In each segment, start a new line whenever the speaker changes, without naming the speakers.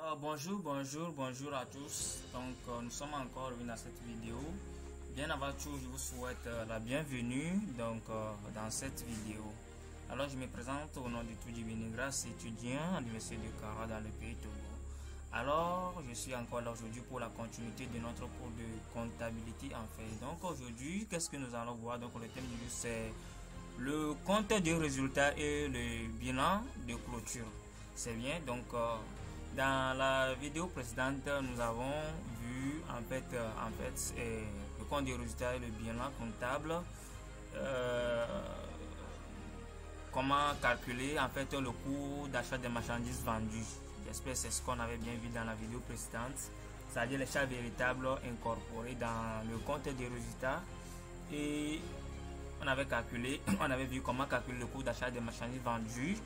Alors bonjour à tous. Donc nous sommes encore revenus dans cette vidéo. Bien avant tout, je vous souhaite la bienvenue dans cette vidéo. Alors je me présente au nom de Toudji Bénégrace, étudiant à l'université de Kara dans le pays Togo. Alors je suis encore là aujourd'hui pour la continuité de notre cours de comptabilité en fait. Donc aujourd'hui, qu'est-ce que nous allons voir? Donc le thème du jour c'est le compte de résultats et le bilan de clôture. C'est bien. Donc dans la vidéo précédente, nous avons vu en fait le compte de résultats et le bilan comptable, comment calculer en fait le coût d'achat des marchandises vendues. J'espère que c'est ce qu'on avait bien vu dans la vidéo précédente, c'est-à-dire les charges véritables incorporées dans le compte de résultats. Et on avait vu comment calculer le coût d'achat des marchandises vendues.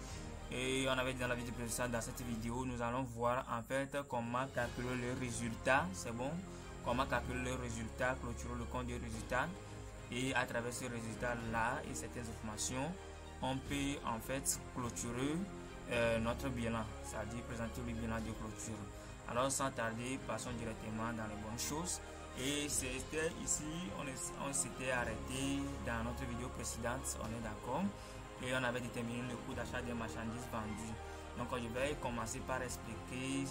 Et on avait dit dans la vidéo précédente, dans cette vidéo, nous allons voir en fait comment calculer le résultat. C'est bon? Comment calculer le résultat, clôturer le compte de résultat. Et à travers ce résultat-là et certaines informations, on peut en fait clôturer notre bilan, c'est-à-dire présenter le bilan de clôture. Alors sans tarder, passons directement dans les bonnes choses. Et c'était ici, on s'était arrêté dans notre vidéo précédente, on est d'accord. Et on avait déterminé le coût d'achat des marchandises vendues. Donc je vais commencer par expliquer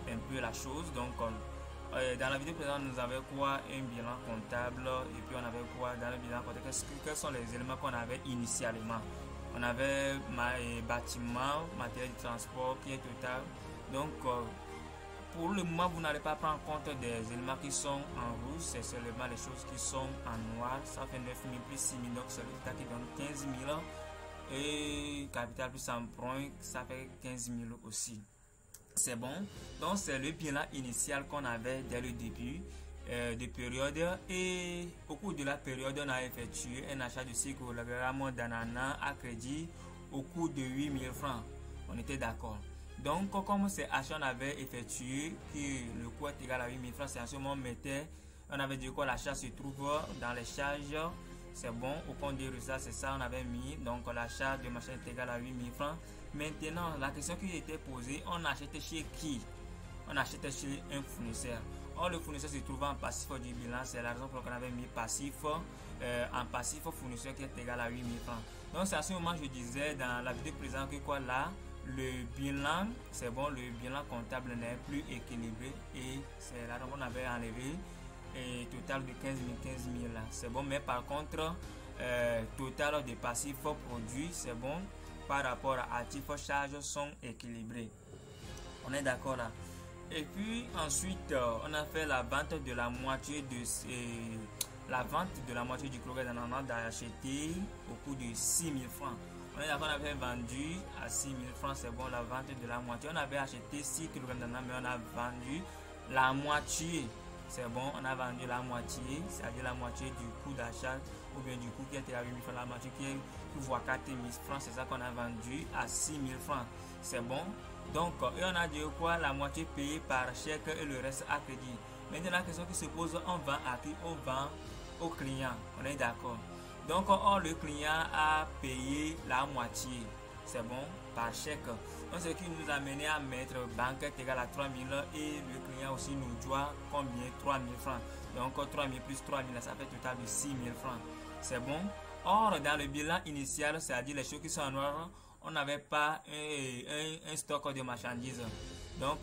un peu la chose. Donc dans la vidéo précédente, nous avions quoi? Un bilan comptable. Et puis on avait quoi dans le bilan comptable? Quels sont les éléments qu'on avait initialement? On avait bâtiment, matériel de transport qui est total. Donc pour le moment, vous n'allez pas prendre en compte des éléments qui sont en rouge, c'est seulement les choses qui sont en noir. Ça fait 9 000 plus 6 000, donc c'est le résultat qui donne 15 000. Et capital plus emprunt, ça fait 15 000 aussi. C'est bon. Donc c'est le bilan initial qu'on avait dès le début de période. Et au cours de la période, on a effectué un achat de 6 kg d'ananas à crédit au coût de 8 000 francs. On était d'accord. Donc comme ces achats on avait effectué, que le coût est égal à 8 000 francs, c'est en ce moment on avait dit quoi, l'achat se trouve dans les charges. C'est bon, au compte des résultats, c'est ça, on avait mis. Donc l'achat de machin est égal à 8 000 francs. Maintenant, la question qui était posée, on achète chez qui? On achète chez un fournisseur. Or, le fournisseur se trouve en passif du bilan, c'est la raison pour laquelle on avait mis passif en passif fournisseur qui est égal à 8 000 francs. Donc c'est à ce moment je disais dans la vidéo présente que quoi là, le bilan, c'est bon, le bilan comptable n'est plus équilibré et c'est là qu'on avait enlevé et total de 15 000 là, c'est bon. Mais par contre total de passifs produits, c'est bon, par rapport à actifs charges sont équilibrés. On est d'accord là. Et puis ensuite on a fait la vente de la moitié de du kg d'ananas d'acheter au coût de 6 000 francs. On est d'accord, on avait vendu à 6 000 francs, c'est bon, la vente de la moitié. On avait acheté 6 kg d'ananas, mais on a vendu la moitié. C'est bon, on a vendu la moitié, c'est-à-dire la moitié du coût d'achat, ou bien du coût qui était à 8 000 francs, la moitié qui vaut 4 000 francs, c'est ça qu'on a vendu à 6 000 francs. C'est bon. Donc, et on a dit quoi? La moitié payée par chèque et le reste à crédit. Maintenant, la question qui se pose, on vend à qui? On vend au client. On est d'accord. Donc, le client a payé la moitié. C'est bon, par chèque. Donc, ce qui nous a mené à mettre banque est égal à 3 000 et le client aussi nous doit combien? 3 000 francs. Donc, 3 000 plus 3 000, ça fait total de 6 000 francs. C'est bon. Or, dans le bilan initial, c'est-à-dire les choses qui sont en noir, on n'avait pas un stock de marchandises. Donc,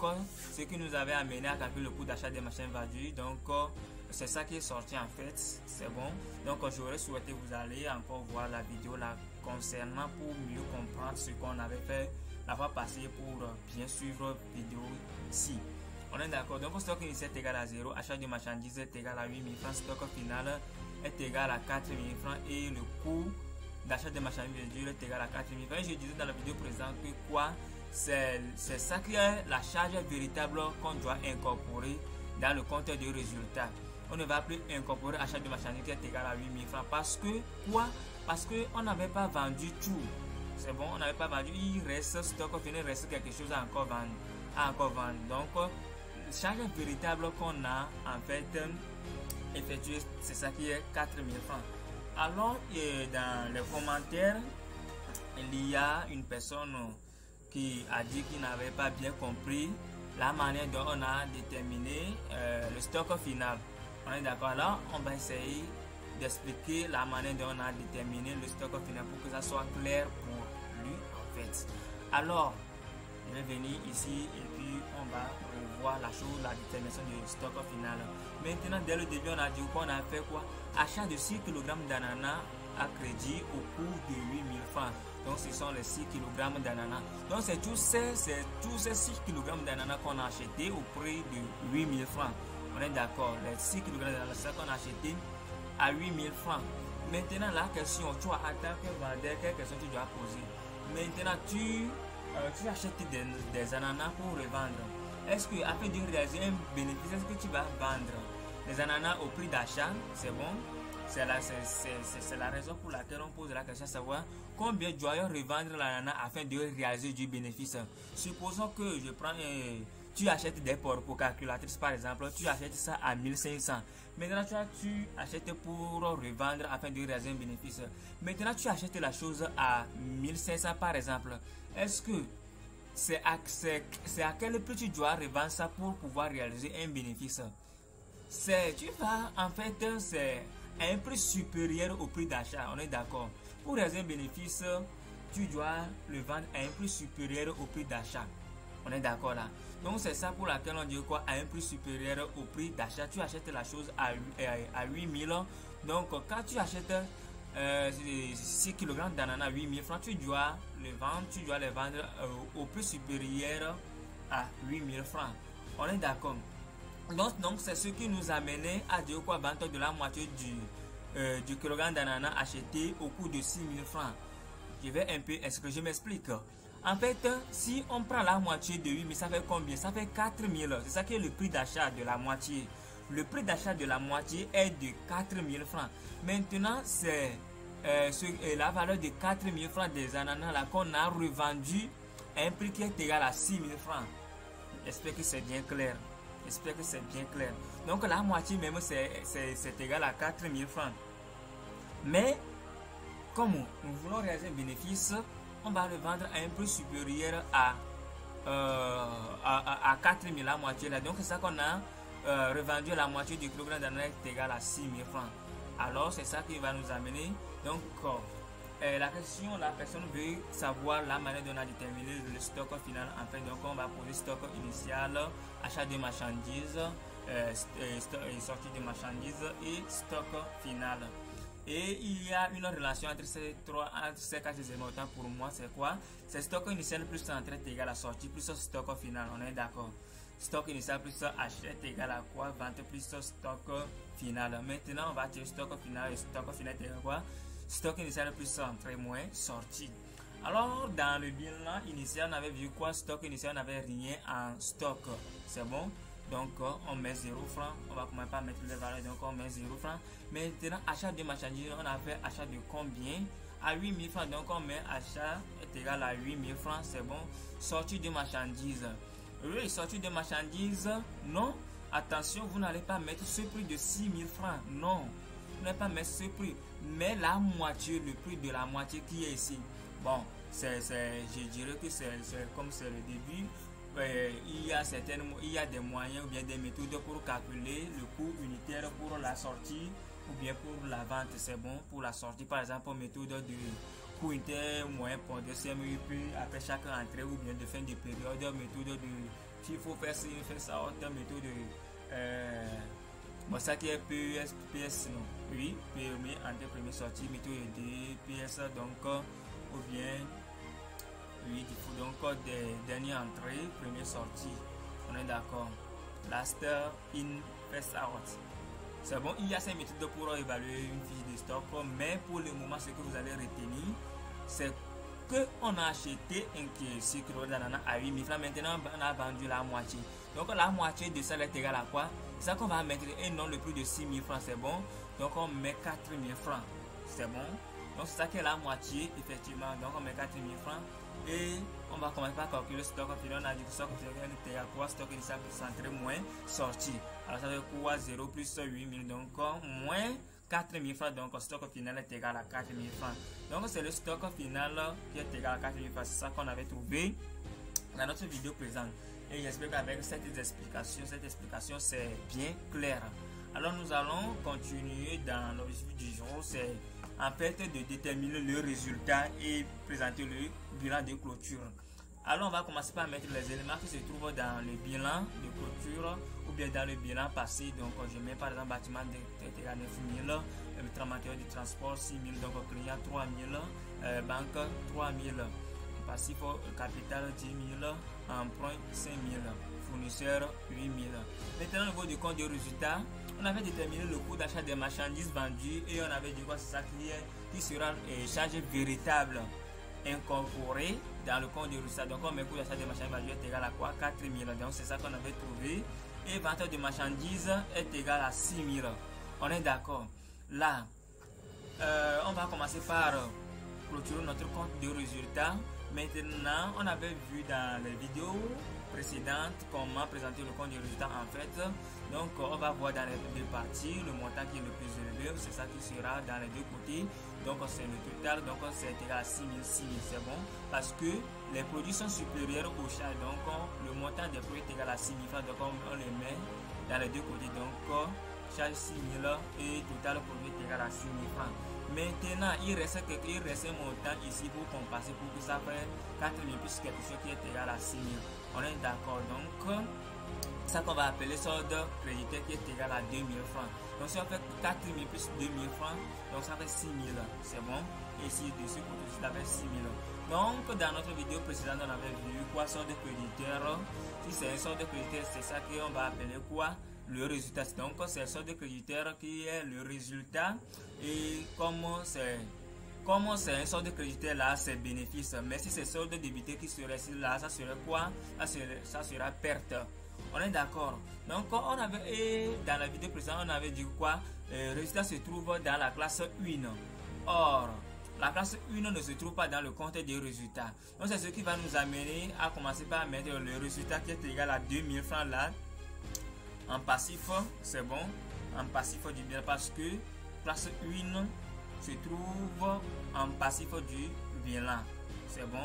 ce qui nous avait amené à calculer le coût d'achat des marchandises vendues. Donc, c'est ça qui est sorti en fait. C'est bon. Donc, j'aurais souhaité vous aller encore voir la vidéo là concernant pour mieux comprendre ce qu'on avait fait la fois passée pour bien suivre la vidéo ici. On est d'accord. Donc, stock initial est égal à 0. Achat de marchandises est égal à 8 000 francs. Stock final est égal à 4 000 francs. Et le coût d'achat de marchandises est égal à 4 000 francs. Je disais dans la vidéo présente que quoi? C'est ça qui est la charge véritable qu'on doit incorporer dans le compte de résultats. On ne va plus incorporer achat de marchandises qui est égal à 8 000 francs. Parce que quoi? Parce qu'on n'avait pas vendu tout. C'est bon, on n'avait pas vendu. Il reste stock, il reste quelque chose à encore vendre. Donc, charge véritable qu'on a en fait effectué, c'est ça qui est 4 000 francs. Alors, dans les commentaires, il y a une personne qui a dit qu'il n'avait pas bien compris la manière dont on a déterminé le stock final. On est d'accord? Là, on va essayer d'expliquer la manière dont on a déterminé le stock final pour que ça soit clair pour lui en fait. Alors, je vais venir ici et puis on va revoir la chose, la détermination du stock final. Maintenant, dès le début, on a dit qu'on a fait quoi? Achat de 6 kg d'ananas à crédit au coût de 8000 francs. Donc, ce sont les 6 kg d'ananas. Donc, c'est tous ces 6 kg d'ananas qu'on a acheté au prix de 8000 francs. On est d'accord? Les 6 kg d'ananas, c'est qu'on a acheté à 8000 francs. Maintenant, la question, tu as attends que vendeur, quelle question tu dois poser? Maintenant, tu achètes des ananas pour revendre. Est-ce que afin de réaliser un bénéfice, est-ce que tu vas vendre les ananas au prix d'achat? C'est bon? C'est la raison pour laquelle on pose la question, savoir combien dois-je revendre l'ananas afin de réaliser du bénéfice. Supposons que je prends tu achètes des porcs pour calculatrice par exemple, tu achètes ça à 1500. Maintenant tu achètes pour revendre afin de réaliser un bénéfice. Maintenant tu achètes la chose à 1500 par exemple. Est-ce que c'est à quel prix tu dois revendre ça pour pouvoir réaliser un bénéfice? Tu vas en fait c'est à un prix supérieur au prix d'achat, on est d'accord? Pour réaliser un bénéfice, tu dois le vendre à un prix supérieur au prix d'achat. On est d'accord là? Donc c'est ça pour laquelle on dit quoi? À un prix supérieur au prix d'achat. Tu achètes la chose à 8000. Donc quand tu achètes 6 kg d'ananas à 8000 francs, tu dois les vendre au prix supérieur à 8000 francs. On est d'accord? Donc c'est ce qui nous a mené à dire quoi? Vente de la moitié du kilogramme d'ananas acheté au coût de 6000 francs. Je vais un peu, est-ce que je m'explique? En fait, si on prend la moitié de 8000, ça fait combien? Ça fait 4000. C'est ça qui est le prix d'achat de la moitié. Le prix d'achat de la moitié est de 4000 francs. Maintenant, c'est la valeur de 4000 francs des ananas là qu'on a revendu à un prix qui est égal à 6000 francs. J'espère que c'est bien clair. J'espère que c'est bien clair. Donc la moitié même c'est égal à 4000 francs. Mais comme nous voulons réaliser un bénéfice, on va le vendre à un prix supérieur à 4000, la moitié là. Donc c'est ça qu'on a revendu la moitié du kilogramme d'ananas est égal à 6000 francs. Alors c'est ça qui va nous amener. Donc la personne veut savoir la manière dont on a déterminé le stock final. En fait, donc on va poser stock initial, achat de marchandises, sortie de marchandises et stock final. Et il y a une relation entre ces quatre éléments. Pour moi, c'est quoi? C'est stock initial plus entrée est égal à sortie plus stock final. On est d'accord? Stock initial plus achat est égal à quoi? Vente plus stock final. Maintenant, on va tirer stock final et stock final est égal à quoi? Stock initial plus entrée moins sortie. Alors, dans le bilan initial, on avait vu quoi? Stock initial, on n'avait rien en stock. C'est bon? Donc, on met 0 francs. On va commencer par mettre les valeurs. Donc, on met 0 francs. Maintenant, achat de marchandises, on a fait achat de combien? À 8000 francs. Donc, on met achat est égal à 8000 francs. C'est bon? Sortie de marchandises. Oui, sortie de marchandises. Non. Attention, vous n'allez pas mettre ce prix de 6000 francs. Non. Vous n'allez pas mettre ce prix. Mais la moitié, le prix de la moitié qui est ici. Bon, je dirais que c'est comme c'est le début. Il y a des moyens ou bien des méthodes pour calculer le coût unitaire pour la sortie ou bien pour la vente. C'est bon pour la sortie, par exemple, méthode de coût unitaire moyen pour de CMUP après chaque entrée ou bien de fin de période, méthode de s'il faut faire ci, faire ça, autre méthode bon, ça qui est PES, PS non, oui, permis entrée, première sortie, méthode de PS donc ou bien oui, il faut donc des dernières entrées, première sortie. On est d'accord. Last in, first out. C'est bon, il y a ces méthodes pour évaluer une fiche de stock, mais pour le moment, ce que vous allez retenir, c'est qu'on a acheté un 6 kg d'ananas à 8000 francs. Maintenant, on a vendu la moitié. Donc, la moitié de ça est égal à quoi? C'est ça qu'on va mettre et non le prix de 6000 francs, c'est bon. Donc, on met 4000 francs. C'est bon. Donc, c'est ça qui est la moitié, effectivement. Donc, on met 4000 francs. Et on va commencer par calculer le stock final. On a dit que stock final est égal à quoi? Stock initial plus entrée moins sortie. Alors ça veut dire quoi? 0 plus 8000, donc moins 4000 francs. Donc stock final est égal à 4000 francs. Donc c'est le stock final qui est égal à 4000 francs. C'est ça qu'on avait trouvé dans notre vidéo présente. Et j'espère qu'avec cette explication c'est bien clair. Alors nous allons continuer dans l'objectif du jour, c'est en fait de déterminer le résultat et présenter le bilan de clôture. Alors on va commencer par mettre les éléments qui se trouvent dans le bilan de clôture ou bien dans le bilan passé. Donc je mets par exemple bâtiment de 9 000, matériel de transport 6 000, donc client 3 000, banque 3 000, passif capital 10 000, emprunt 5 000, fournisseur 8 000. Maintenant au niveau du compte de résultat, on avait déterminé le coût d'achat des marchandises vendues et on avait dit quoi, c'est ça qui sera charge véritable incorporée dans le compte de résultat. Donc on met le coût d'achat des marchandises vendues est égal à quoi? 4 000. Donc c'est ça qu'on avait trouvé. Et vente de marchandises est égal à 6 000. On est d'accord. Là, on va commencer par clôturer notre compte de résultat. Maintenant, on avait vu dans les vidéos précédentes comment présenter le compte de résultat en fait. Donc, on va voir dans les deux parties le montant qui est le plus élevé. C'est ça qui sera dans les deux côtés. Donc, c'est le total. Donc, c'est égal à 6 000, 6 000. C'est bon parce que les produits sont supérieurs aux charges. Donc, le montant des produits est égal à 6 000 francs. Donc, on les met dans les deux côtés. Donc, charge 6 000 et total produit est égal à 6 000 francs. Maintenant, il reste un montant ici pour compenser pour que ça fait 4 000 plus quelque chose qui est égal à 6 000. On est d'accord. Donc, ça qu'on va appeler solde crédité qui est égal à 2 000 francs. Donc, si on fait 4 000 plus 2 000 francs, donc ça fait 6 000. C'est bon. Et ici, dessus, pour tout ça fait 6 000. Donc, dans notre vidéo précédente, on avait vu quoi solde créditeur. Si c'est un solde créditeur, c'est ça qu'on va appeler quoi? Le résultat. Donc c'est le solde créditaire qui est le résultat et comme c'est un solde créditaire là c'est bénéfice, mais si c'est solde débité qui serait là, ça serait quoi? Ça sera perte. On est d'accord. Donc on avait, et dans la vidéo précédente on avait dit quoi? Le résultat se trouve dans la classe 1. Or la classe 1 ne se trouve pas dans le compte des résultats. Donc c'est ce qui va nous amener à commencer par mettre le résultat qui est égal à 2 000 francs là en passif. C'est bon, en passif du bilan parce que classe 1 se trouve en passif du bilan. C'est bon,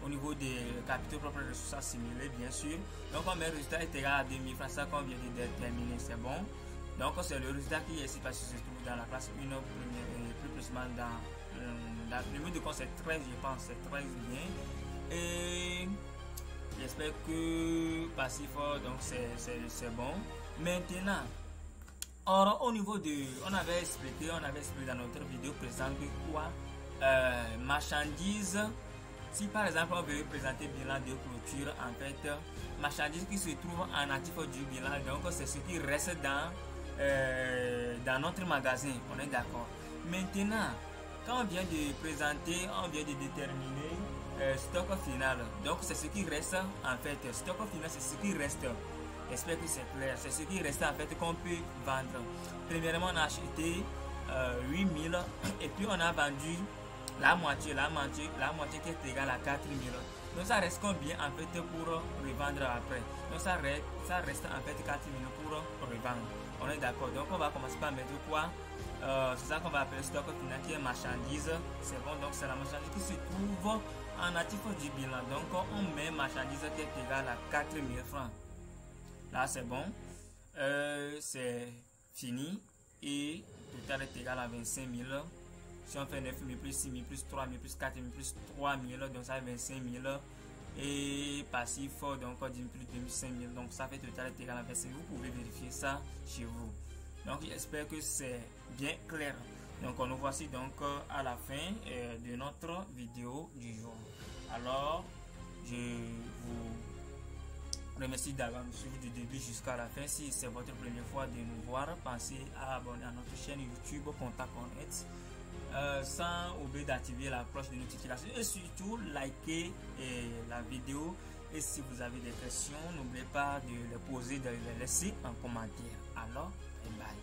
au niveau des capitaux propres et ressources assimilées bien sûr. Donc on met le résultat est égal à 2 000 francs, ça qu'on vient de déterminer. C'est bon, donc c'est le résultat qui est ici parce que se trouve dans la classe 1 plus précisément dans le numéro de compte c'est 13, je pense c'est 13 bien. Et j'espère que passif, donc c'est bon. Maintenant, or au niveau de, on avait expliqué dans notre vidéo précédente que quoi, marchandises. Si par exemple on veut présenter bilan de clôture, en fait, marchandises qui se trouvent en actif du bilan, donc c'est ce qui reste dans notre magasin. On est d'accord. Maintenant, quand on vient de présenter, on vient de déterminer stock final. Donc c'est ce qui reste en fait. Stock final c'est ce qui reste. J'espère que c'est clair. C'est ce qui reste en fait qu'on peut vendre. Premièrement on a acheté 8 000 et puis on a vendu la moitié qui est égale à 4 000. Donc ça reste combien en fait pour revendre après. Donc ça reste en fait 4 000 pour revendre. On est d'accord. Donc on va commencer par mettre quoi? C'est ça qu'on va appeler stock final qui est marchandise. C'est bon, donc c'est la marchandise qui se trouve en actif du bilan. Donc on met marchandise qui est égale à 4 000 francs. Là c'est bon, c'est fini et total est égal à 25 000. Si on fait 9 000 plus 6 000 plus 3 000 plus 4 000 plus 3 000, donc ça fait 25 000. Et passif, donc 10 000 plus 2 5 000, donc ça fait total est égal à 25 000. Vous pouvez vérifier ça chez vous. Donc j'espère que c'est bien clair. Donc nous voici donc à la fin de notre vidéo du jour. Alors je vous remercie d'avoir nous suivi du début jusqu'à la fin. Si c'est votre première fois de nous voir, pensez à abonner à notre chaîne YouTube Contact Connect. Sans oublier d'activer la cloche de notification et surtout liker la vidéo. Et si vous avez des questions, n'oubliez pas de les poser, de les laisser en commentaire. Alors, bye bye.